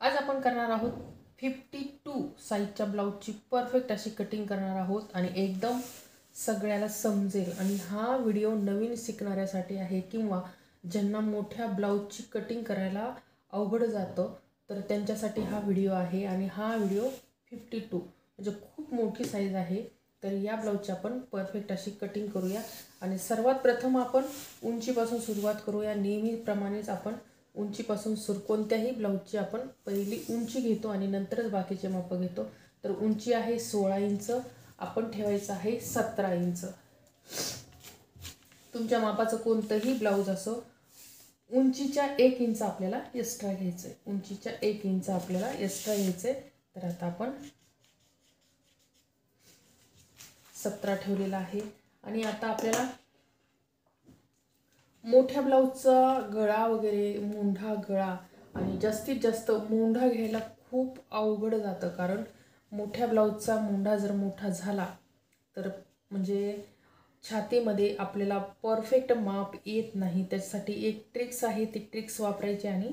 आज आपण करणार आहोत 52 साईजच्या ब्लाऊजची परफेक्ट अशी कटिंग करणार आहोत आणि एकदम सगळ्याला समजेल। आणि हा व्हिडिओ नवीन शिकणाऱ्यासाठी आहे किंवा ज्यांना मोठ्या ब्लाऊजची कटिंग करायला अवघड जातं तर त्यांच्यासाठी हा व्हिडिओ आहे। आणि हा व्हिडिओ 52 म्हणजे खूप मोठी साईज आहे। तर या ब्लाऊजची आपण परफेक्ट अशी कटिंग करूया। आणि सर्वात प्रथम आपण उंचीपासून सुरुवात करूया। नेहमीप्रमाणेच आपण उंचीपासून कोणत्याही ब्लाऊजची आपण पहिली उंची घेतो आणि नंतरच बाकीचे माप घेतो। तर उंची आहे 16 इंच, आपण ठेवायचं आहे 17 इंच। तुमच्या मापाचं कोणतंही ब्लाऊज असो, उंचीच्या 1 इंच आपल्याला एक्स्ट्रा घ्यायचं आहे। उंचीच्या 1 इंच आपल्याला एक्स्ट्रा घ्यायचं आहे। तर आता आपण 17 ठेवलेला आहे। आणि आता आपल्याला मोठ्या ब्लाऊजचा गळा वगैरे मोंढा गळा आणि जास्तीत जास्त मोंढा घ्यायला खूप अवघड जातं। कारण मोठ्या ब्लाऊजचा मोंढा जर मोठा झाला तर म्हणजे छातीमध्ये आपल्याला परफेक्ट माप येत नाही। त्यासाठी एक ट्रिक्स आहे, ती ट्रिक्स वापरायची आणि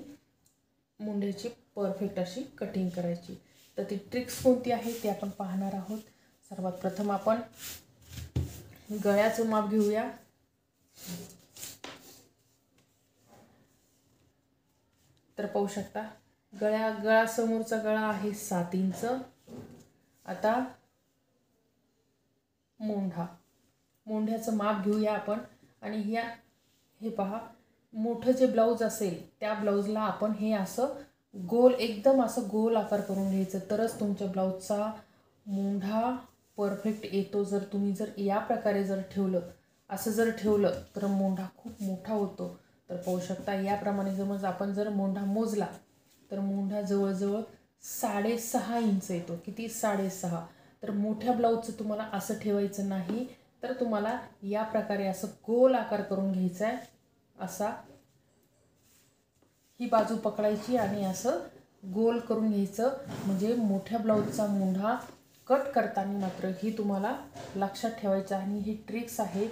मोंढ्याची परफेक्ट अशी कटिंग करायची। तर ती ट्रिक्स कोणती आहे ते आपण पाहणार आहोत। सर्वात प्रथम आपण गळ्याचं माप घेऊया। तर पाहू शकता गळा समोरचा गळा आहे 7 इंच। आता मोंढ्याचं माप घेऊया आपण। आणि हे पहा, मोठं जे ब्लाऊज असेल त्या ब्लाऊजला आपण हे असं गोल, एकदम असं गोल आकार करून घ्यायचं, तरच तुमच्या ब्लाऊजचा मोंढा परफेक्ट येतो। जर तुम्ही या प्रकारे ठेवलं, असं जर ठेवलं तर मोंढा खूप मोठा होतो। तर पाहू शकता याप्रमाणे समज आपण जर मोंढा मोजला तर मोंढा जवळजवळ 6.5 इंच येतो। किती? 6.5। तर मोठ्या ब्लाऊजचं तुम्हाला असं ठेवायचं नाही, तर तुम्हाला या प्रकारे असं गोल आकार करून घ्यायचा आहे। असा ही बाजू पकडायची आणि असं गोल करून घ्यायचं, म्हणजे मोठ्या ब्लाऊजचा मोंढा कट करताना मात्र ही तुम्हाला लक्षात ठेवायचं आणि ही ट्रिक्स आहे।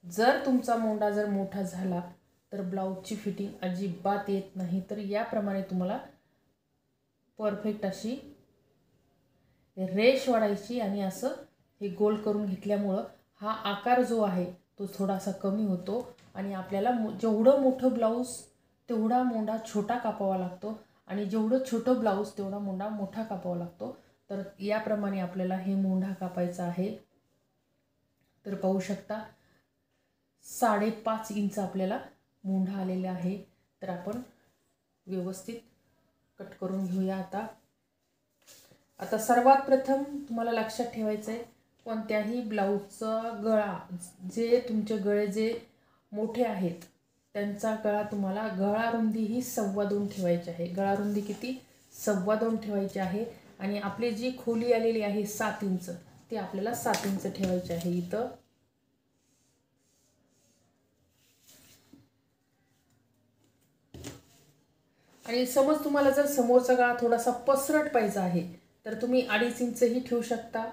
जर तुमचा मोंढा जर मोठा झाला तर ब्लाऊजची फिटिंग अजिबात येत नाही। तर याप्रमाणे तुम्हाला परफेक्ट अशी रेष वाढायची आणि असं हे गोल करून घेतल्यामुळं हा आकार जो आहे तो थोडासा कमी होतो आणि आपल्याला जेवढं मोठं ब्लाऊज तेवढा मोंढा छोटा कापावा लागतो आणि जेवढं छोटं ब्लाऊज तेवढा मोंढा मोठा कापावा लागतो। तर याप्रमाणे आपल्याला हे मोंढा कापायचा आहे। तर पाहू शकता 5.5 इंच आपल्याला मोंढा आलेला आहे। तर आपण व्यवस्थित कट करून घेऊया। आता सर्वात प्रथम तुम्हाला लक्षात ठेवायचं आहे, कोणत्याही ब्लाऊजचा गळा, जे तुमचे गळे जे मोठे आहेत त्यांचा गळा तुम्हाला गळा रुंदी ही 2.25 ठेवायची आहे। गळा रुंदी किती? 2.25 ठेवायची आहे। आणि आपली जी खोली आलेली आहे 7 इंच, ती आपल्याला 7 इंच ठेवायची आहे इथं। आणि समज तुम्हाला जर समोरचा गळा थोडासा पसरट पाहिजे आहे तर तुम्ही 2.5 इंचही ठेवू शकता,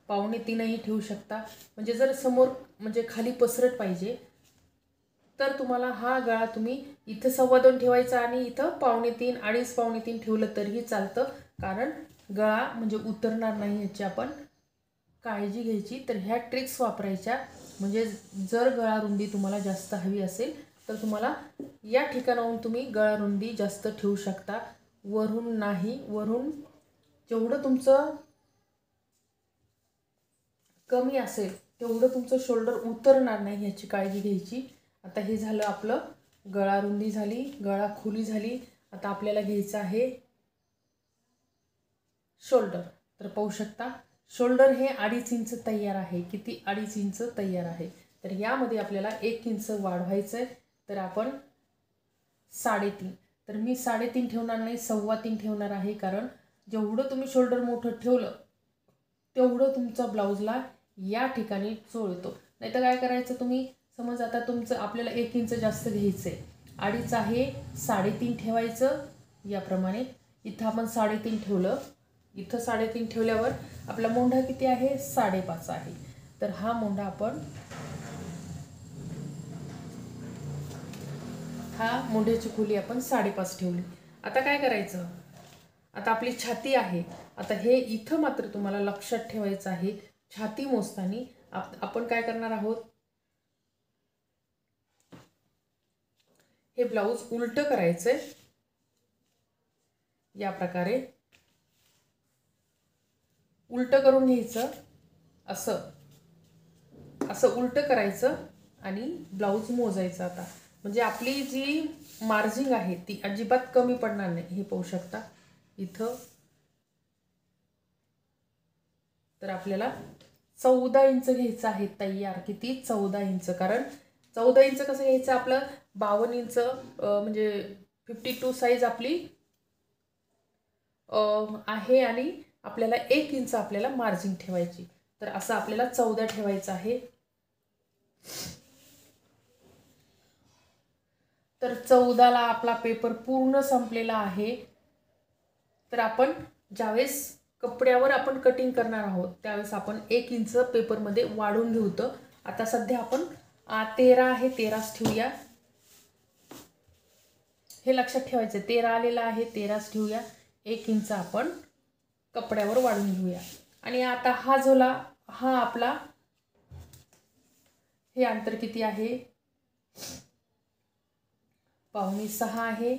2.25ही ठेवू शकता। म्हणजे जर समोर म्हणजे खाली पसरट पाहिजे तर तुम्हाला हा गळा तुम्ही इथं 2.25 ठेवायचा आणि इथं 2.25, 2.5, 2.25 ठेवलं तरीही चालतं। कारण गळा म्हणजे उतरणार नाही याची आपण काळजी घ्यायची। तर ह्या ट्रिक्स वापरायच्या, म्हणजे जर गळा रुंदी तुम्हाला जास्त हवी असेल तर तुम्हाला या ठिकाणाहून तुम्ही गळा रुंदी जास्त ठेवू शकता, वरून नाही। वरून जेवढं तुमचं कमी असेल तेवढं तुमचं शोल्डर उतरणार नाही याची काळजी घ्यायची। आता हे झालं आपलं गळा रुंदी झाली, गळा खोली झाली। आता आपल्याला घ्यायचं आहे शोल्डर। तर पाहू शकता शोल्डर हे 2.5 इंच तयार आहे। किती? 2.5 इंच तयार आहे। तर यामध्ये आपल्याला 1 इंच वाढवायचं आहे। तर आपण 3.5, तर मी 3.5 ठेवणार नाही, 3.25 ठेवणार आहे। कारण जेवढं तुम्ही शोल्डर मोठं ठेवलं तेवढं तुमचा ब्लाऊजला या ठिकाणी चोळतो। नाही तर काय करायचं, तुम्ही समज आता तुमचं आपल्याला 1 इंच जास्त घ्यायचं आहे, 2.5 आहे, 3.5 ठेवायचं। याप्रमाणे इथं आपण 3.5 ठेवलं, इथं 3.5 ठेवल्यावर आपला मोंढा किती आहे? 5.5 आहे। तर हा मोंढा आपण मोंढ्याची खोली आपण 5.5 ठेवली। आता काय करायचं, आता आपली छाती आहे. आता हे इथं मात्र तुम्हाला लक्षात ठेवायचं आहे, छाती मोजताना आपण काय करणार आहोत, हे ब्लाऊज उलटं करायचंय. या प्रकारे उलटं करून घ्यायचं, असं असं उलटं करायचं आणि ब्लाऊज मोजायचं. आता म्हणजे आपली जी मार्जिंग आहे ती अजिबात कमी पडणार नाही. हे पाहू शकता इथं. तर आपल्याला 14 इंच घ्यायचं आहे तयार. किती? 14 इंच. कारण 14 इंच कसं घ्यायचं, आपलं 52 इंच म्हणजे 52 साईज आपली आहे आणि आपल्याला 1 इंच आपल्याला मार्जिन ठेवायची. तर असं आपल्याला 14 ठेवायचं आहे. तर 14ला आपला पेपर पूर्ण संपलेला आहे. तर आपण ज्यावेळेस कपड्यावर आपण कटिंग करणार आहोत त्यावेळेस आपण 1 इंच पेपरमध्ये वाढून घेऊ. तर आता सध्या आपण 13 आहे, 13च ठेवूया. हे लक्षात ठेवायचं, 13 आलेलं आहे, 13च ठेवूया. 1 इंच आपण कपड्यावर वाढून घेऊया. आणि आता हा झोला, हा आपला, हे अंतर किती आहे, 5.25 आहे.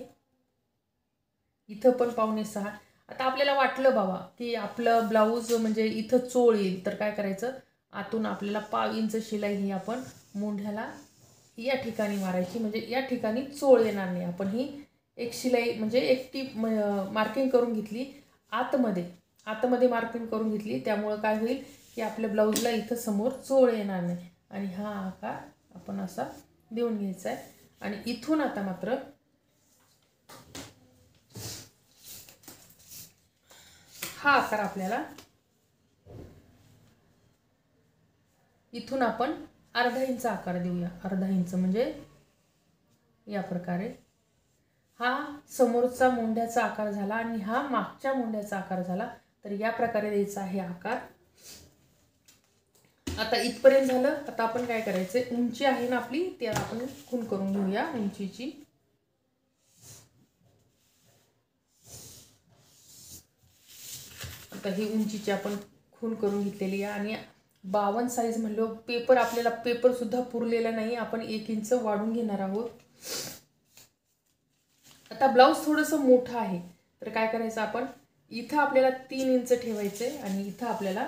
इथं पण 5.25. आता आपल्याला वाटलं बाबा की आपलं ब्लाऊज म्हणजे इथं चोळ येईल, तर काय करायचं, आतून आपल्याला 5 इंच शिलाई ही आपण मुंढ्याला या ठिकाणी मारायची. म्हणजे या ठिकाणी चोळ येणार नाही. आपण ही एक शिलाई म्हणजे एक टीप मार्किंग करून घेतली, आतमध्ये मार्किंग करून घेतली. त्यामुळं काय होईल की आपल्या ब्लाऊजला इथं समोर चोळ येणार नाही. आणि हा आकार आपण असा देऊन घ्यायचा आहे. आणि इथून आता मात्र हा आकार आपल्याला इथून आपण अर्धा इंच आकार देऊया. अर्धा इंच म्हणजे या प्रकारे हा समोरचा मुंड्याचा आकार झाला आणि हा मागच्या मुंड्याचा आकार झाला. तर या प्रकारे द्यायचा आहे आकार. आता इथपर्यंत झालं. आता आपण काय करायचंय, उंची आहे ना आपली, ती आपण खून करून घेऊया उंचीची. आता ही उंचीची आपण खून करून घेतलेली आहे. आणि 52 साईज म्हणलं पेपर, आपल्याला पेपर सुद्धा पुरलेला नाही. आपण 1 इंच वाढून घेणार आहोत. आता ब्लाऊज थोडंसं मोठं आहे, तर काय करायचं, आपण इथं आपल्याला 3 इंच ठेवायचे आणि इथं आपल्याला,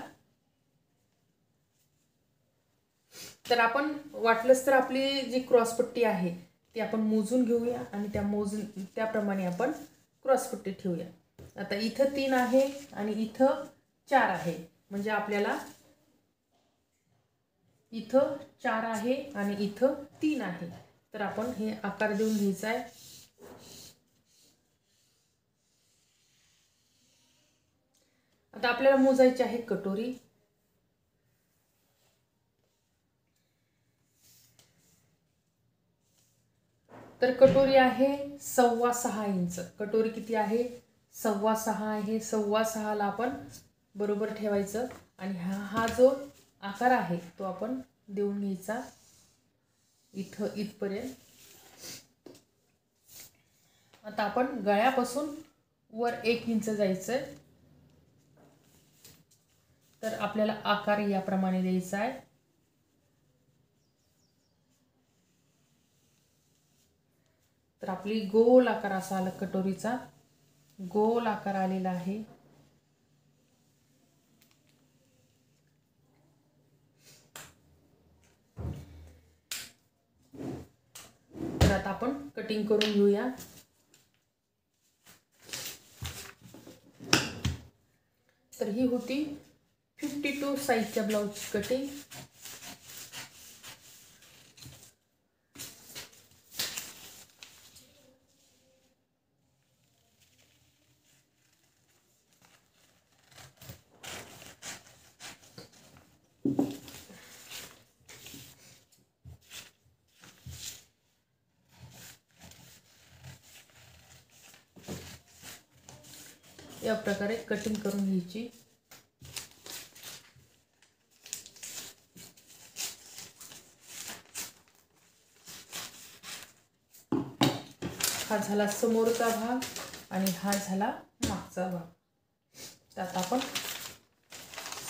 तर आपण वाटलंच तर आपली जी क्रॉसपट्टी आहे ती आपण मोजून घेऊया आणि त्याप्रमाणे आपण क्रॉसपट्टी ठेवूया. आता इथं 3 आहे आणि इथं 4 आहे. म्हणजे आपल्याला इथं 4 आहे आणि इथं 3 आहे. तर आपण हे आकार देऊन घ्यायचा आहे. आता आपल्याला मोजायची आहे कटोरी. तर कटोरी आहे 6.25 इंच. कटोरी किती आहे, 6.25 आहे. 6.25ला आपण बरोबर ठेवायचं. आणि हा जो आकार आहे तो आपण देऊन घ्यायचा इथं इथपर्यंत. आता आपण गळ्यापासून वर 1 इंच जायचंय. तर आपल्याला आकार याप्रमाणे द्यायचा आहे. तर आपली गोल आकार असा आला, कटोरीचा गोल आकार आलेला आहे. तर आता आपण कटिंग करून घेऊया. तर ही होती 52 साईजच्या ब्लाऊजची कटिंग. या प्रकारे कटिंग करून घ्यायची. हा झाला समोरचा भाग आणि हा झाला मागचा. मागचा भाग. त्यात आपण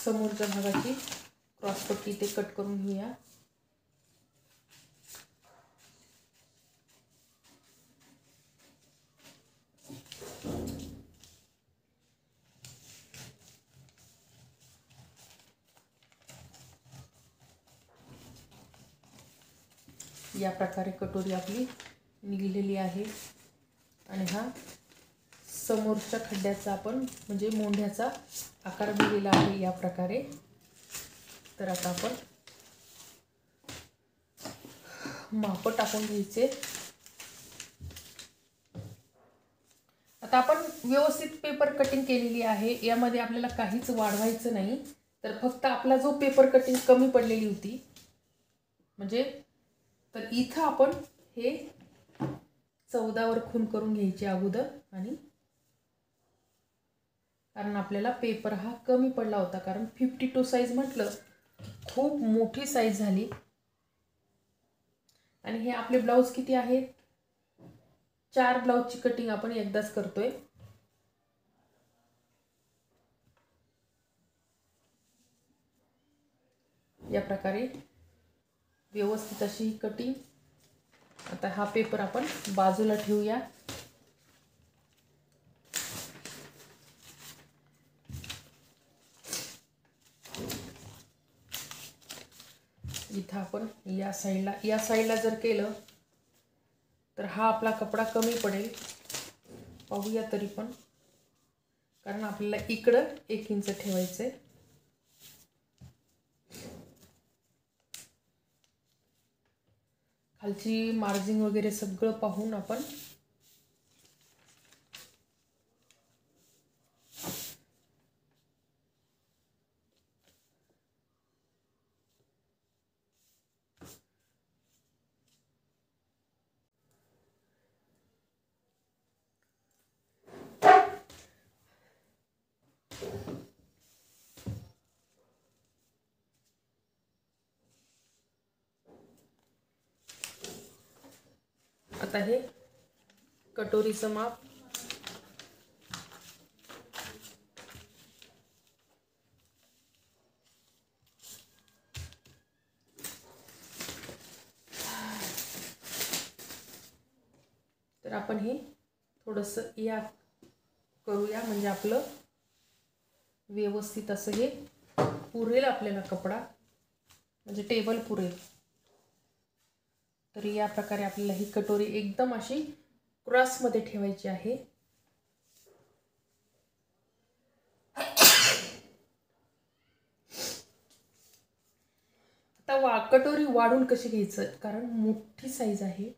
समोरच्या भागाची क्रॉसपट्टी ते कट करून घेऊया. या प्रकारे कटोरी आपली निघलेली आहे आणि हा समोरच्या खड्ड्याचा आपण म्हणजे मोंढ्याचा आकार दिलेला आहे या प्रकारे. तर आता आपण माप टाकून घ्यायचे. आता आपण व्यवस्थित पेपर कटिंग केलेली आहे. यामध्ये आपल्याला काहीच वाढवायचं नाही. तर फक्त आपला जो पेपर कटिंग कमी पडलेली होती म्हणजे तर इथं आपण हे 14 वर खून करून घ्यायची अगोदर. आणि कारण आपल्याला पेपर हा कमी पडला होता, कारण 52 साईज म्हटलं खूप मोठी साईज झाली. आणि हे आपले ब्लाउज किती आहेत, 4 ब्लाउजची कटिंग आपण एकदाच करतोय. या प्रकारे व्यवस्थित अशी कटिंग. आता हा पेपर आपण बाजूला ठेवूया. इथं आपण या साईडला जर केलं तर हा आपला कपडा कमी पडेल. पाहूया तरी पण, कारण आपल्याला इकडं 1 इंच ठेवायचंय. खालची मार्जिन वगैरे सगळं पाहून आपण आता हे कटोरीचं माप तर आपण हे थोडंसं या करूया म्हणजे आपलं व्यवस्थित असं हे पुरेल आपल्याला कपडा, म्हणजे टेबल पुरेल. तर या प्रकारे आपल्याला ही कटोरी एकदम अशी क्रॉसमध्ये ठेवायची आहे. आता कटोरी वाढून कशी घ्यायचं, कारण मोठी साईज आहे.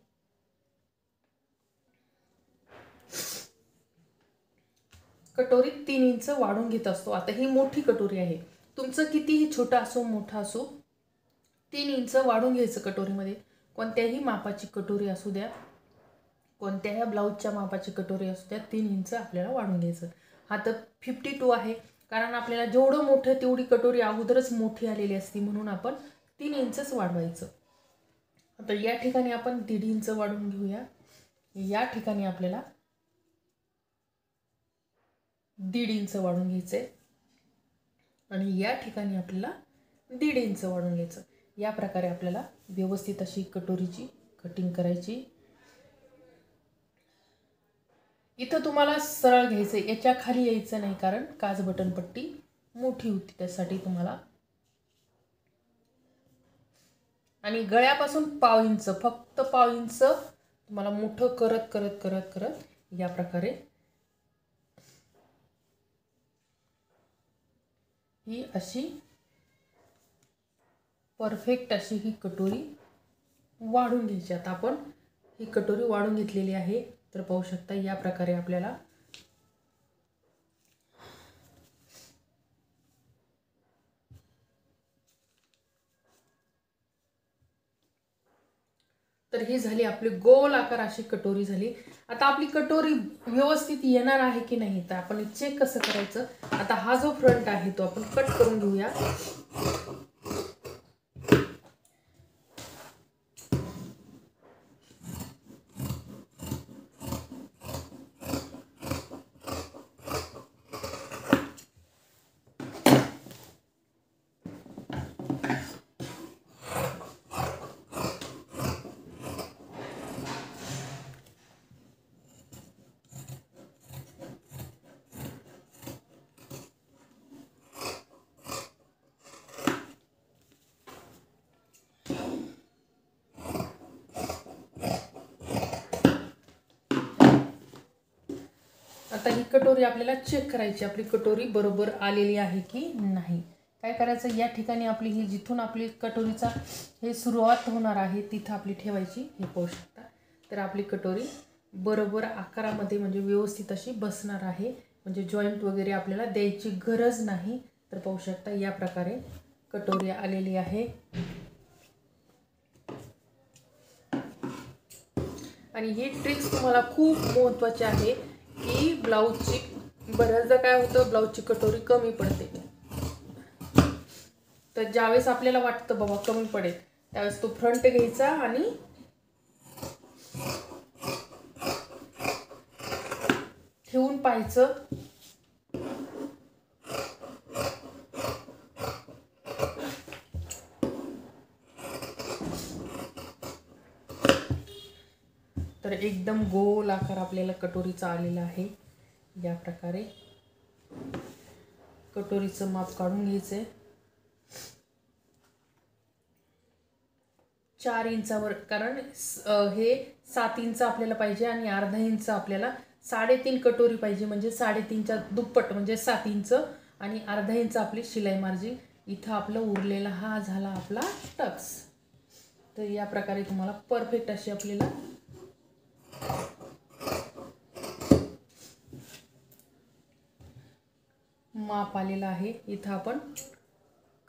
कटोरी 3 इंच वाढून घेत असतो. आता ही मोठी कटोरी आहे, तुमचं कितीही छोटा असो मोठा असो 3 इंच वाढून घ्यायचं कटोरीमध्ये. कोणत्याही मापाची कटोरी असू द्या, कोणत्याही ब्लाऊजच्या मापाची कटोरी असू द्या, 3 इंच आपल्याला वाढून घ्यायचं. हा तर 52 आहे, कारण आपल्याला जेवढं मोठं तेवढी कटोरी अगोदरच मोठी आलेली असती, म्हणून आपण 3 इंचच वाढवायचं. आता या ठिकाणी आपण 1.5 इंच वाढवून घेऊया. या ठिकाणी आपल्याला 1.5 इंच वाढवून घ्यायचे आणि या ठिकाणी आपल्याला 1.5 इंच वाढवून घ्यायचं. या प्रकारे आपल्याला व्यवस्थित अशी कटोरीची कटिंग करायची. इथं तुम्हाला सरळ घ्यायचं, याच्या खाली यायचं नाही, कारण काज बटन पट्टी मोठी होती त्यासाठी तुम्हाला. आणि गळ्यापासून 1/2 इंच, फक्त 1/2 इंच तुम्हाला मोठं करत करत करत करत या प्रकारे ही अशी परफेक्ट अशी ही कटोरी वाढून घ्यायची. आता आपण ही कटोरी वाढून घेतलेली आहे. तर पाहू शकता या प्रकारे आपल्याला तर ही झाली आपली गोल आकार अशी कटोरी झाली. आता आपली कटोरी व्यवस्थित येणार आहे की नाही तर आपण चेक कसं करायचं. आता हा जो फ्रंट आहे तो आपण कट करून घेऊया. आता ही कटोरी आपल्याला चेक करायची, आपली कटोरी बरोबर आलेली आहे की नाही. काय करायचं, या ठिकाणी आपली ही जिथून आपली कटोरीचा हे सुरुवात होणार आहे तिथं आपली ठेवायची. हे पाहू शकता. तर आपली कटोरी बरोबर आकारामध्ये म्हणजे व्यवस्थित अशी बसणार आहे. म्हणजे जॉईंट वगैरे आपल्याला द्यायची गरज नाही. तर पाहू शकता या प्रकारे कटोरी आलेली आहे. आणि ही ट्रिक्स तुम्हाला खूप महत्त्वाची आहे की ब्लाऊजची बऱ्याचदा काय होतं, ब्लाऊजची कटोरी कमी पडते. तर ज्यावेळेस आपल्याला वाटतं बाबा कमी पडेल त्यावेळेस तो फ्रंट घ्यायचा आणि ठेवून पाहायचं. तर एकदम गोल आकार आपल्याला कटोरीचा आलेला आहे. या प्रकारे कटोरीचं माप काढून घ्यायचंय. 4 इंचावर, कारण हे 7 इंच आपल्याला पाहिजे आणि अर्धा इंच आपल्याला 3.5 कटोरी पाहिजे. म्हणजे 3.5च्या दुप्पट म्हणजे 7 इंच आणि अर्धा इंच आपली शिलाई मार्जिन. इथं आपलं उरलेला हा झाला आपला टक्स. तर या प्रकारे तुम्हाला परफेक्ट अशी आपल्याला माप आलेला आहे. इथं आपण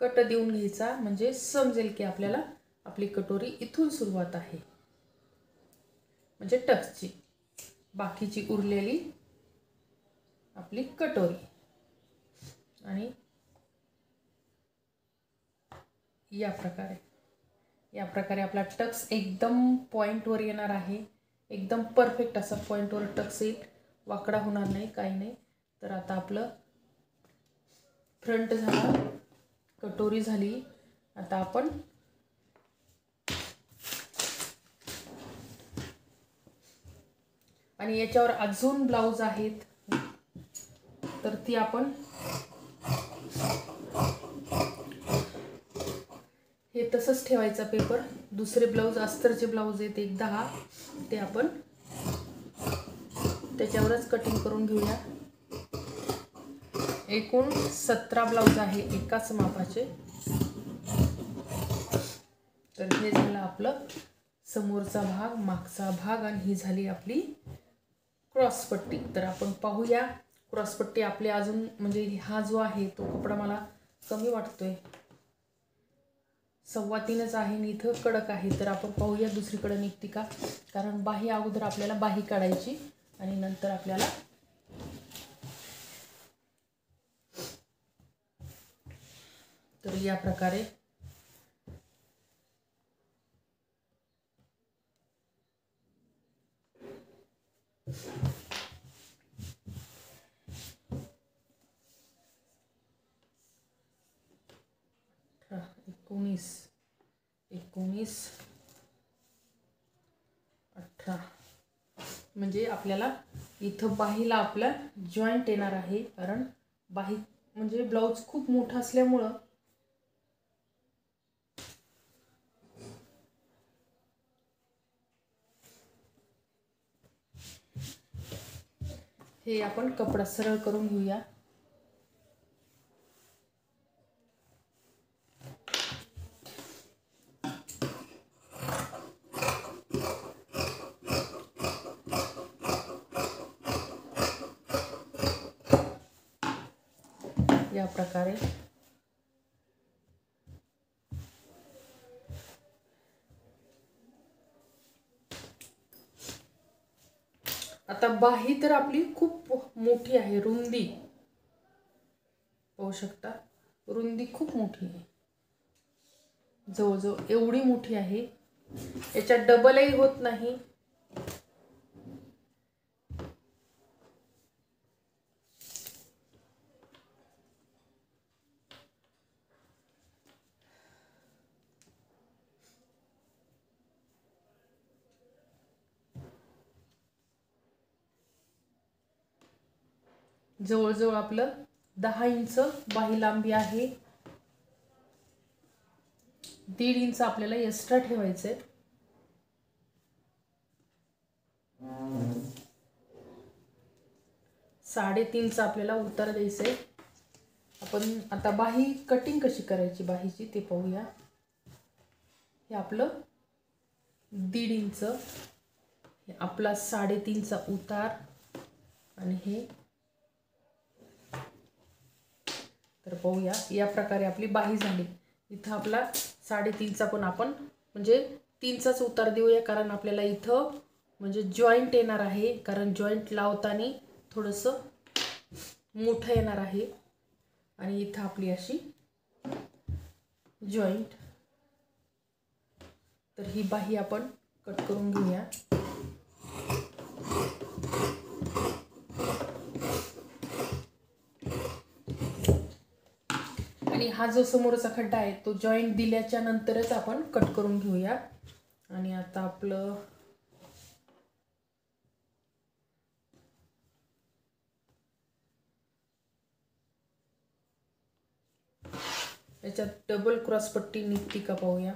कट देऊन घ्यायचा म्हणजे समजेल की आपल्याला आपली कटोरी इथून सुरुवात आहे म्हणजे टक्सची. बाकीची उरलेली आपली कटोरी आणि या प्रकारे आपला टक्स एकदम पॉईंटवर येणार आहे. एकदम परफेक्ट असा पॉईंटवर टक्स येईल, वाकडा होणार नाही, काही नाही. तर आता आपलं फ्रंट झाला, कटोरी झाली. आता आपण आणि याच्यावर अजून ब्लाऊज आहेत तर ती आपण हे तसंच ठेवायचा पेपर. दुसरे ब्लाऊज अस्तरचे ब्लाऊज आहेत 1-10, ते आपण त्याच्यावरच कटिंग करून घेऊया. एकूण 17 ब्लाऊज आहे एकाच मापाचे. तर हे झालं आपलं समोरचा भाग, मागचा भाग आणि ही झाली आपली क्रॉसपट्टी. तर आपण पाहूया क्रॉसपट्टी आपली अजून म्हणजे हा जो आहे तो कपडा मला कमी वाटतोय, 3.25 आहे आणि इथं कडक आहे. तर आपण पाहूया दुसरीकडे निघते का, कारण बाही अगोदर आपल्याला बाही काढायची आणि नंतर आपल्याला तर या प्रकारे एकोणीस 18 म्हणजे आपल्याला इथं बाहीला आपला जॉईंट येणार आहे. कारण बाही म्हणजे ब्लाऊज खूप मोठा असल्यामुळं हे आपण कपडा सरळ करून घेऊया. या प्रकारे आता बाही तर आपली खूप मोठी आहे, रुंदी पाहू शकता, रुंदी खूप मोठी आहे, जवळजवळ एवढी मोठी आहे. याच्यात डबलही होत नाही. जवळजवळ आपलं 10 इंच बाही लांबी आहे. 1.5 इंच आपल्याला एक्स्ट्रा ठेवायचंय. 3.5चा आपल्याला उतार द्यायचा आहे. आपण आता बाही कटिंग कशी करायची बाहीची ते पाहूया. हे आपलं 1.5 इंच, हे आपला 3.5चा उतार आणि हे तर पाहूया. या प्रकारे आपली बाही झाली. इथं आपला 3.5चा पण आपण म्हणजे 3चाच उतार देऊया, कारण आपल्याला इथं म्हणजे जॉईंट येणार आहे, कारण जॉईंट लावताना थोडंसं मोठं येणार आहे आणि इथं आपली अशी जॉईंट. तर ही बाही आपण कट करून घेऊया. आणि हा जो समोरचा खड्डा आहे तो जॉईंट दिल्याच्या नंतरच आपण कट करून घेऊया. आणि आता आपलं याच्यात डबल क्रॉस पट्टी निघते का पाहूया.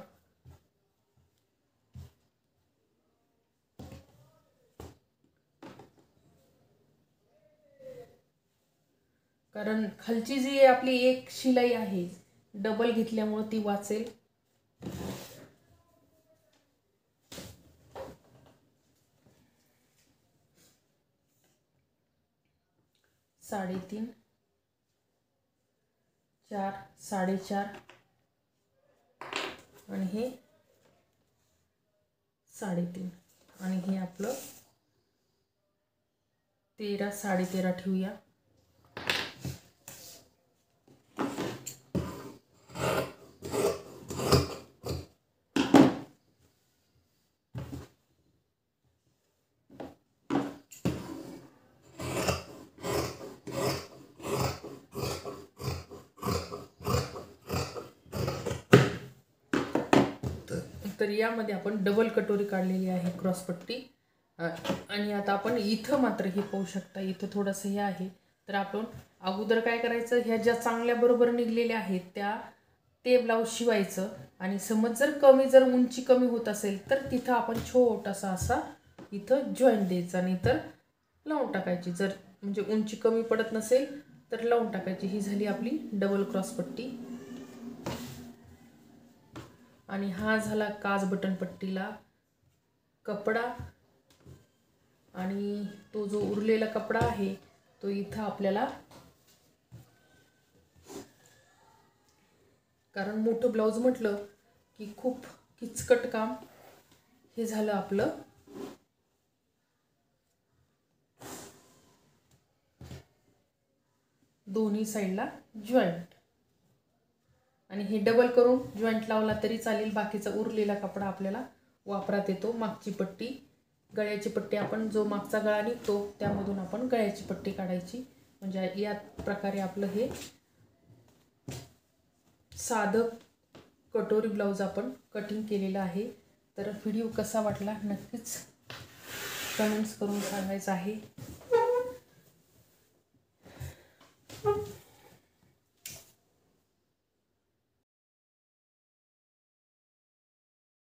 कारण खालची जी आपली एक शिलाई आहे डबल घेतल्यामुळे ती वाचेल. साडेतीन, 4, 4.5 आणि हे 3.5 आणि हे आपलं 13, 13.5 ठेवूया. तर यामध्ये आपण डबल कटोरी काढलेली आहे क्रॉस पट्टी. आणि आता आपण इथं मात्र हे पाहू शकता, इथं थोडंसं हे आहे. तर आपण अगोदर काय करायचं, ह्या ज्या चांगल्या बरोबर निघलेल्या आहेत ते ब्लाऊज शिवायचं. आणि समज जर उंची कमी होत असेल तर तिथं आपण छोटासा असा इथं जॉईंट द्यायचा, नाही तर लावून टाकायची. जर म्हणजे उंची कमी पडत नसेल तर लावून टाकायची. ही झाली आपली डबल क्रॉस पट्टी. आणि हा झाला काज बटन पट्टीला कपडा. आणि तो जो उरलेला कपडा आहे तो इथं आपल्याला, कारण मोठं ब्लाऊज म्हटलं की खूप किचकट काम. हे झालं आपलं दोन्ही साईडला जॉईंट. आणि हे डबल करून जॉईंट लावला तरी चालेल. बाकीचा उरलेला कपडा आपल्याला वापरात येतो. मागची पट्टी, गळ्याची पट्टी, आपण जो मागचा गळा निघतो त्यामधून आपण गळ्याची पट्टी काढायची. म्हणजे या प्रकारे आपलं हे साधं कटोरी ब्लाऊज आपण कटिंग केलेलं आहे. तर व्हिडिओ कसा वाटला नक्कीच कमेंट्स करून सांगायचं आहे.